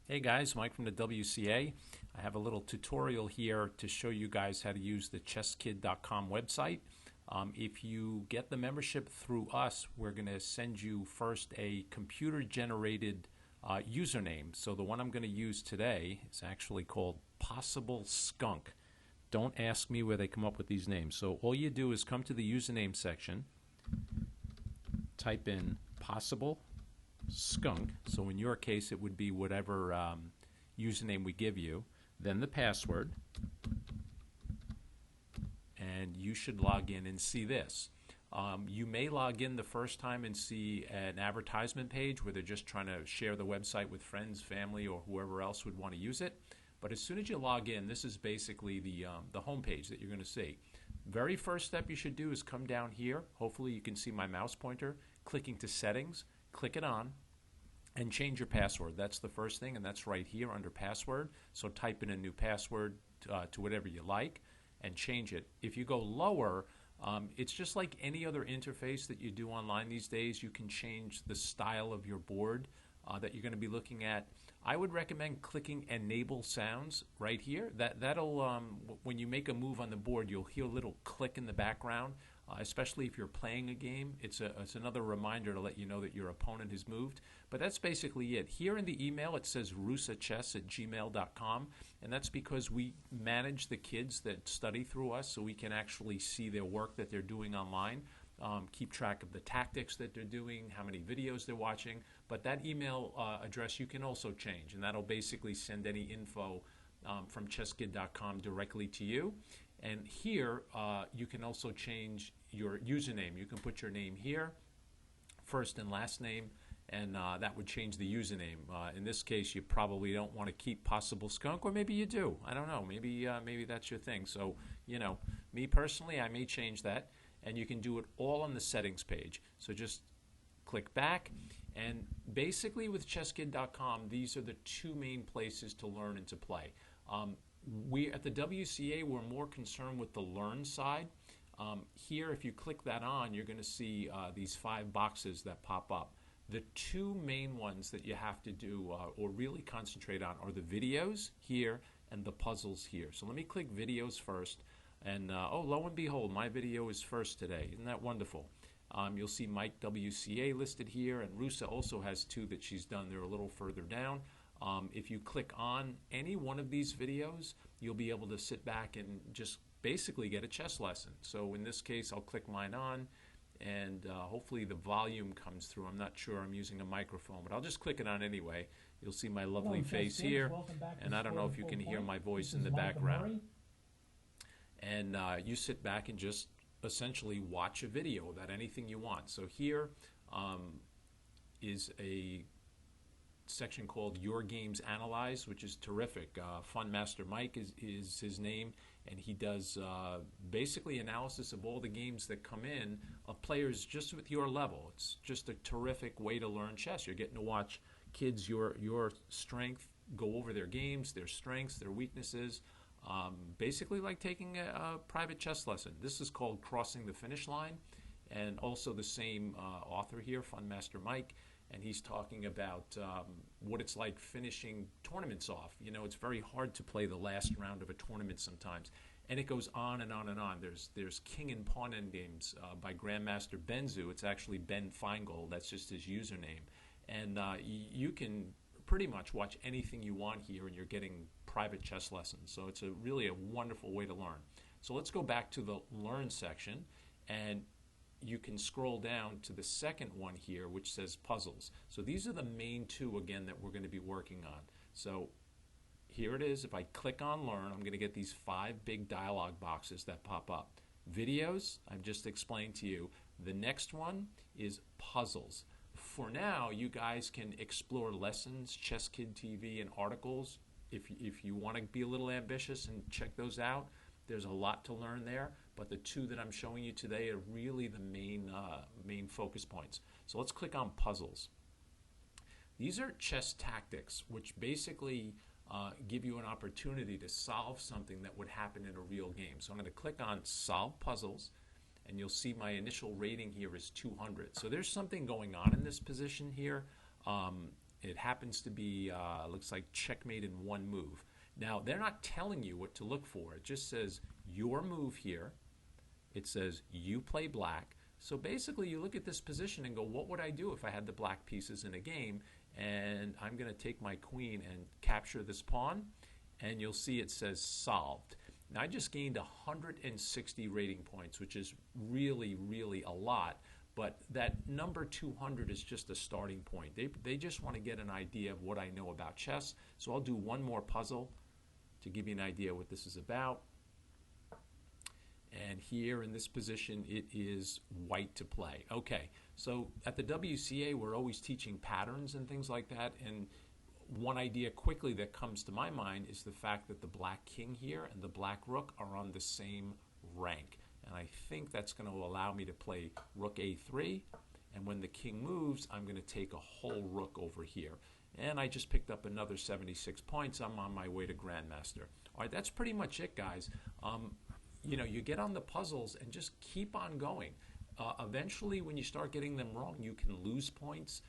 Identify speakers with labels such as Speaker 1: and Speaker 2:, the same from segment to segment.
Speaker 1: Hey guys, Mike from the WCA. I have a little tutorial here to show you guys how to use the chesskid.com website. If you get the membership through us, we're going to send you first a computer-generated username. So the one I'm going to use today is actually called Possible Skunk. Don't ask me where they come up with these names. So all you do is come to the username section, type in Possible Skunk. So in your case, it would be whatever username we give you, then the password, and you should log in and see this. You may log in the first time and see an advertisement page where they're just trying to share the website with friends, family, or whoever else would want to use it. But as soon as you log in, this is basically the home page that you're going to see. Very first step you should do is come down here. Hopefully you can see my mouse pointer, clicking to settings, click it on, and change your password. That's the first thing, and that's right here under password. So type in a new password to whatever you like and change it. If you go lower, it's just like any other interface that you do online these days. You can change the style of your board that you're going to be looking at. I would recommend clicking Enable Sounds right here. That'll when you make a move on the board, you'll hear a little click in the background. Especially if you're playing a game, it's another reminder to let you know that your opponent has moved. But that's basically it. Here in the email, it says rusachess@gmail.com, and that's because we manage the kids that study through us, so we can actually see their work that they're doing online, keep track of the tactics that they're doing, how many videos they're watching. But that email address you can also change, and that'll basically send any info from chesskid.com directly to you. And here, you can also change your username. You can put your name here, first and last name, and that would change the username. In this case, you probably don't want to keep Possible Skunk, or maybe you do. I don't know. Maybe that's your thing. So, me personally, I may change that, and you can do it all on the settings page. So just click back, and basically with chesskid.com, these are the two main places to learn and to play. We at the WCA, we're more concerned with the learn side. Here, if you click that on, you're going to see these 5 boxes that pop up. The two main ones that you have to do or really concentrate on are the videos here and the puzzles here. So let me click videos first. And oh, lo and behold, my video is first today. Isn't that wonderful? You'll see Mike WCA listed here, and Rusa also has 2 that she's done. They're a little further down. If you click on any one of these videos, you'll be able to sit back and just basically get a chess lesson. So in this case, I'll click mine on, and hopefully the volume comes through. I'm not sure, I'm using a microphone, but I'll just click it on anyway. You'll see my lovely face here, and I don't know if you can hear my voice in the background. And you sit back and just essentially watch a video about anything you want. So here is a section called Your Games Analyzed, which is terrific. Fun Master Mike is his name, and he does basically analysis of all the games that come in of players just with your level. It's just a terrific way to learn chess. You're getting to watch kids your strength go over their games, their strengths, their weaknesses, basically like taking a private chess lesson. This is called Crossing the Finish Line, and also the same author here, Fun Master Mike, and he's talking about what it's like finishing tournaments off. It's very hard to play the last round of a tournament sometimes, and it goes on and on and on. There's King and Pawn Endgames by Grandmaster Benzu. It's actually Ben Feingold. That's just his username, and you can pretty much watch anything you want here, and you're getting private chess lessons. So it's really a wonderful way to learn. So let's go back to the Learn section, and you can scroll down to the second one here, which says Puzzles. So these are the main 2, again, that we're going to be working on. So here it is. If I click on Learn, I'm going to get these 5 big dialog boxes that pop up. Videos, I've just explained to you. The next one is Puzzles. For now, you guys can explore lessons, Chesskid TV, and articles. If you want to be a little ambitious and check those out, there's a lot to learn there, but the 2 that I'm showing you today are really the main focus points. So let's click on Puzzles. These are chess tactics, which basically give you an opportunity to solve something that would happen in a real game. So I'm going to click on Solve Puzzles, and you'll see my initial rating here is 200. So there's something going on in this position here, It happens to be, looks like checkmate in one move. Now, they're not telling you what to look for. It just says your move here. It says you play black. So basically, you look at this position and go, what would I do if I had the black pieces in a game? And I'm going to take my queen and capture this pawn. And you'll see it says solved. Now, I just gained 160 rating points, which is really, really a lot. But that number 200 is just a starting point. They just want to get an idea of what I know about chess. So I'll do one more puzzle to give you an idea what this is about. And here in this position, it is white to play. Okay, so at the WCA, we're always teaching patterns and things like that. And one idea quickly that comes to my mind is the fact that the black king here and the black rook are on the same rank. And I think that's going to allow me to play rook a3. And when the king moves, I'm going to take a whole rook over here. And I just picked up another 76 points. I'm on my way to Grandmaster. All right, that's pretty much it, guys. You know, you get on the puzzles and just keep on going. Eventually, when you start getting them wrong, you can lose points.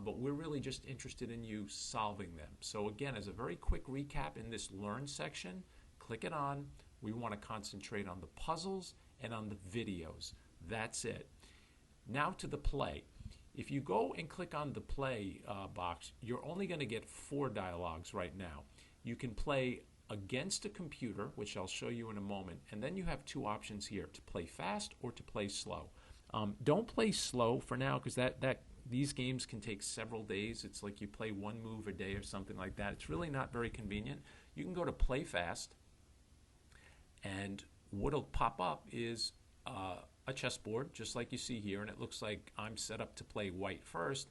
Speaker 1: But we're really just interested in you solving them. So again, as a very quick recap in this Learn section, click it on. We want to concentrate on the puzzles and on the videos. That's it. Now to the play. If you go and click on the play box, you're only going to get 4 dialogues right now. You can play against a computer, which I'll show you in a moment, and then you have 2 options here, to play fast or to play slow. Don't play slow for now, because these games can take several days. It's like you play 1 move a day or something like that. It's really not very convenient. You can go to play fast, and what'll pop up is a chessboard, just like you see here, and it looks like I'm set up to play white first,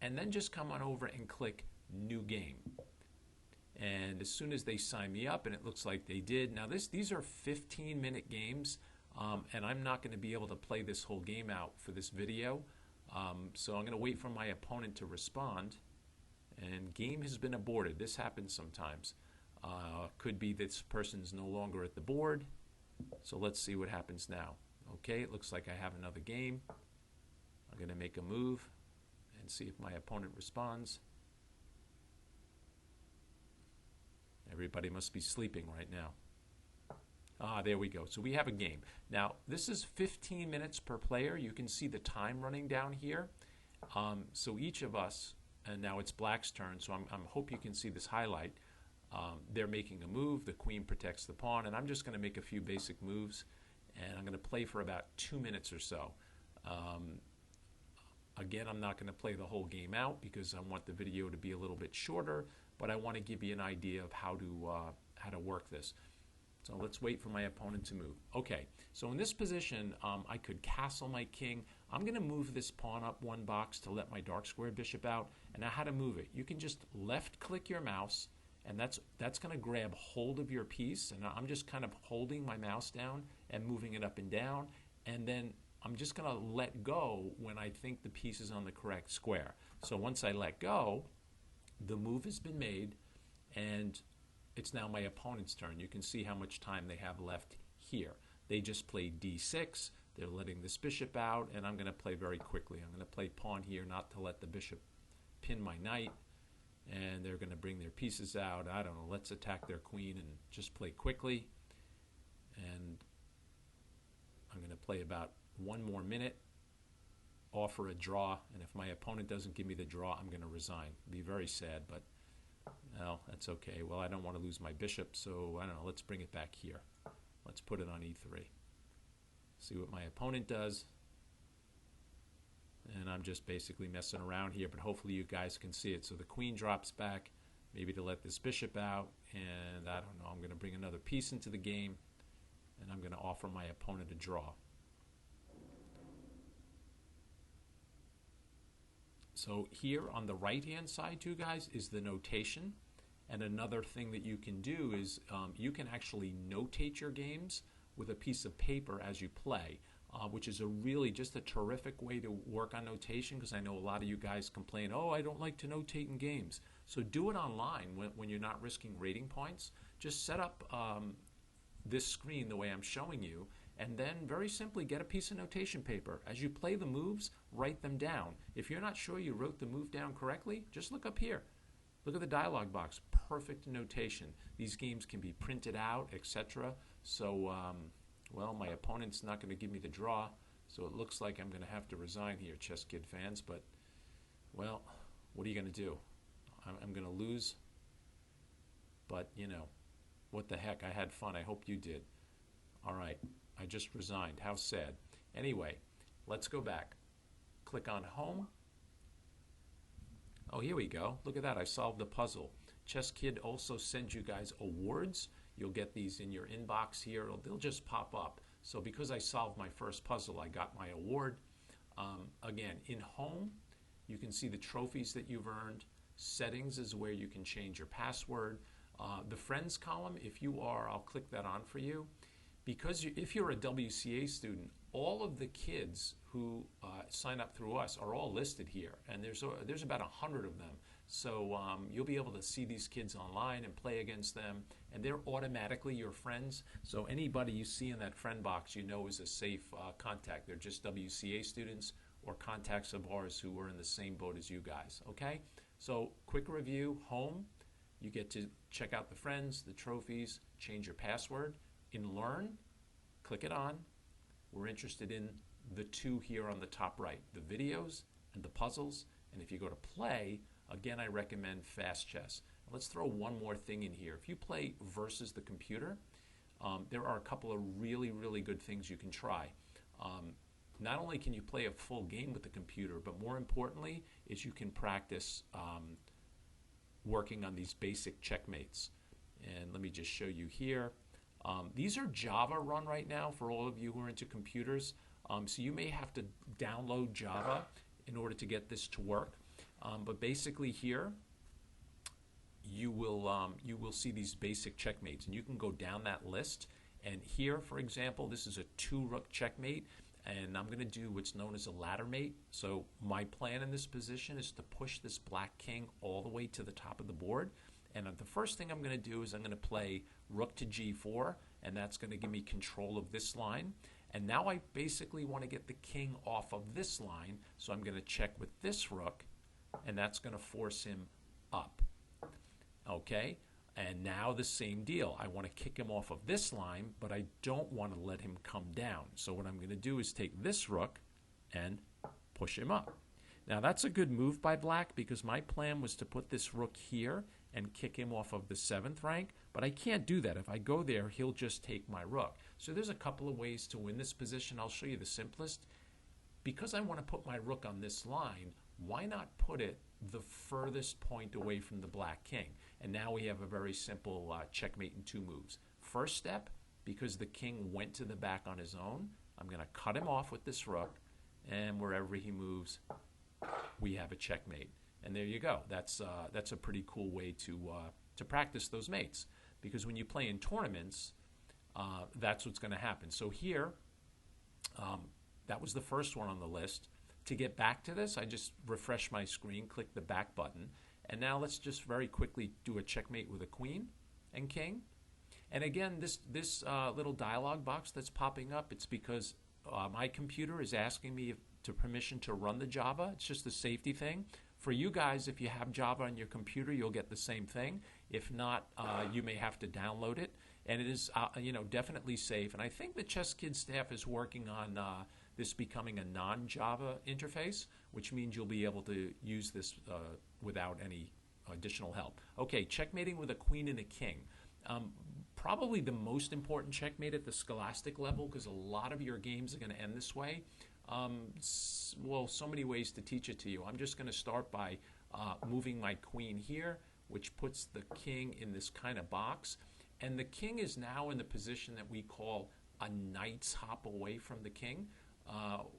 Speaker 1: and then just come on over and click New Game. And as soon as they sign me up, and it looks like they did, now these are 15-minute games, and I'm not going to be able to play this whole game out for this video, so I'm going to wait for my opponent to respond, and game has been aborted. This happens sometimes. Could be this person's no longer at the board, so let's see what happens now. Okay, it looks like I have another game. I'm going to make a move and see if my opponent responds. Everybody must be sleeping right now. There we go. So we have a game. Now, this is 15 minutes per player. You can see the time running down here. So each of us, and now it's black's turn, so I hope you can see this highlight. They're making a move. The queen protects the pawn, and I'm just going to make a few basic moves, and I'm going to play for about 2 minutes or so. Again, I'm not going to play the whole game out because I want the video to be a little bit shorter, but I want to give you an idea of how to work this. So let's wait for my opponent to move. Okay, so in this position, I could castle my king. I'm going to move this pawn up 1 box to let my dark square bishop out. And now how to move it. You can just left-click your mouse, and that's going to grab hold of your piece. And I'm just kind of holding my mouse down and moving it up and down. And then I'm just going to let go when I think the piece is on the correct square. So once I let go, the move has been made, and it's now my opponent's turn. You can see how much time they have left here. They just played d6. They're letting this bishop out, and I'm going to play very quickly. I'm going to play pawn here not to let the bishop pin my knight, and they're going to bring their pieces out. I don't know. Let's attack their queen and just play quickly. And I'm going to play about 1 more minute, offer a draw, and if my opponent doesn't give me the draw, I'm going to resign. It'd be very sad, but well, that's okay. Well, I don't want to lose my bishop, so I don't know. Let's bring it back here. Let's put it on e3. See what my opponent does. And I'm just basically messing around here, but hopefully you guys can see it. So the queen drops back, maybe to let this bishop out, and I don't know. I'm going to bring another piece into the game, and I'm going to offer my opponent a draw. So here on the right-hand side, too, guys, is the notation. And another thing that you can do is you can actually notate your games with a piece of paper as you play, which is just a terrific way to work on notation, because I know a lot of you guys complain, oh, I don't like to notate in games. So do it online when you're not risking rating points. Just set up this screen the way I'm showing you, And then very simply get a piece of notation paper. As you play the moves, write them down. If you're not sure you wrote the move down correctly, just look up here. Look at the dialog box. Perfect notation. These games can be printed out, etc. So, well, my opponent's not going to give me the draw, so it looks like I'm going to have to resign here, Chesskid fans. But, well, what are you going to do? I'm going to lose. But, you know, what the heck? I had fun. I hope you did. All right. I just resigned. How sad. Anyway, let's go back. Click on Home. Oh, here we go. Look at that. I solved the puzzle. Chesskid also sends you guys awards. You'll get these in your inbox here. They'll just pop up. So because I solved my first puzzle, I got my award. Again, in Home, you can see the trophies that you've earned. Settings is where you can change your password. The Friends column, if you are, I'll click that on for you. Because if you're a WCA student, all of the kids who sign up through us are all listed here, and there's about 100 of them. So you'll be able to see these kids online and play against them, and they're automatically your friends. So anybody you see in that friend box you know is a safe contact. They're just WCA students or contacts of ours who are in the same boat as you guys, okay? So quick review, Home, you get to check out the friends, the trophies, change your password. In Learn, click it on. We're interested in the two here on the top right, the videos and the puzzles. And if you go to Play, again, I recommend Fast Chess. Let's throw one more thing in here. If you play versus the computer, there are a couple of really, really good things you can try. Not only can you play a full game with the computer, but more importantly is you can practice working on these basic checkmates. And let me just show you here. These are Java run right now for all of you who are into computers. So you may have to download Java in order to get this to work. But basically here, you will see these basic checkmates. And you can go down that list. And here, for example, this is a 2-rook checkmate. And I'm going to do what's known as a ladder mate. So my plan in this position is to push this black king all the way to the top of the board. And the first thing I'm going to do is I'm going to play rook to g4, and that's going to give me control of this line. And now I basically want to get the king off of this line, so I'm going to check with this rook, and that's going to force him up. Okay? And now the same deal. I want to kick him off of this line, but I don't want to let him come down. So what I'm going to do is take this rook and push him up. Now that's a good move by black because my plan was to put this rook here and kick him off of the 7th rank, but I can't do that. If I go there, he'll just take my rook. So there's a couple of ways to win this position. I'll show you the simplest. Because I want to put my rook on this line, why not put it the furthest point away from the black king? And now we have a very simple checkmate in 2 moves. First step, because the king went to the back on his own, I'm going to cut him off with this rook, and wherever he moves, we have a checkmate. And there you go. That's a pretty cool way to practice those mates. Because when you play in tournaments, that's what's going to happen. So here, that was the first one on the list. To get back to this, I just refresh my screen, click the back button, and now let's just very quickly do a checkmate with a queen and king. And again, this little dialog box that's popping up, it's because my computer is asking me to permission to run the Java. It's just a safety thing. For you guys, if you have Java on your computer, you'll get the same thing. If not, you may have to download it. And it is, definitely safe. And I think the Chesskid staff is working on this becoming a non-Java interface, which means you'll be able to use this without any additional help. Okay, checkmating with a queen and a king. Probably the most important checkmate at the scholastic level, because a lot of your games are going to end this way. Well, so many ways to teach it to you. I'm just going to start by moving my queen here, which puts the king in this kind of box. And the king is now in the position that we call a knight's hop away from the king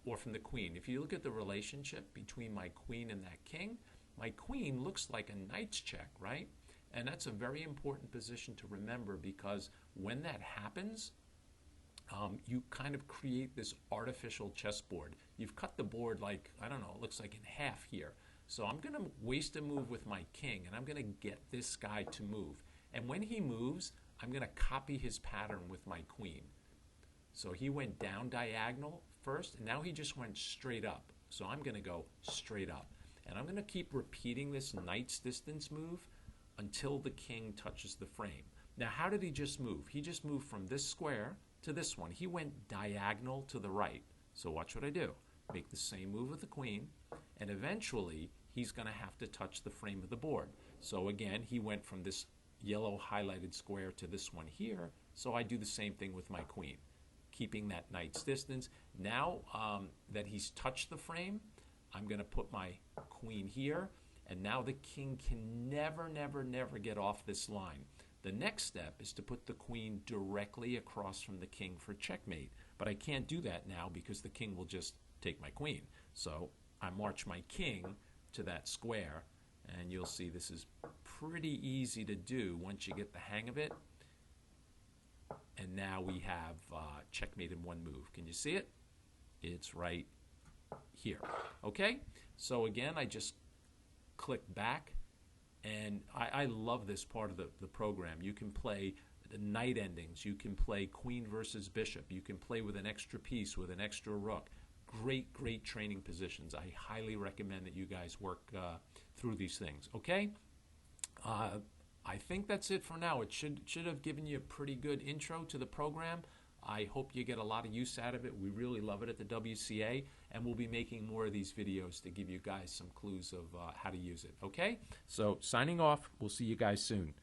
Speaker 1: or from the queen. If you look at the relationship between my queen and that king, my queen looks like a knight's check, right? And that's a very important position to remember, because when that happens, you kind of create this artificial chessboard. You've cut the board like, I don't know, it looks like in half here. So I'm going to waste a move with my king, and I'm going to get this guy to move. And when he moves, I'm going to copy his pattern with my queen. So he went down diagonal first, and now he just went straight up. So I'm going to go straight up. And I'm going to keep repeating this knight's distance move until the king touches the frame. Now, how did he just move? He just moved from this square to this one. He went diagonal to the right. So watch what I do. Make the same move with the queen, and eventually he's going to have to touch the frame of the board. So again, he went from this yellow highlighted square to this one here. So I do the same thing with my queen, keeping that knight's distance. Now that he's touched the frame, I'm going to put my queen here, and now the king can never, never, never get off this line. The next step is to put the queen directly across from the king for checkmate, but I can't do that now because the king will just take my queen. So I march my king to that square, and you'll see this is pretty easy to do once you get the hang of it. And now we have checkmate in one move. Can you see it? It's right here. Okay, so again, I just click back, and I love this part of the program. You can play the knight endings, you can play queen versus bishop, you can play with an extra piece, with an extra rook. Great training positions. I highly recommend that you guys work through these things. Okay, I think that's it for now. It should have given you a pretty good intro to the program. I hope you get a lot of use out of it. We really love it at the WCA, and we'll be making more of these videos to give you guys some clues of how to use it. Okay? So signing off. We'll see you guys soon.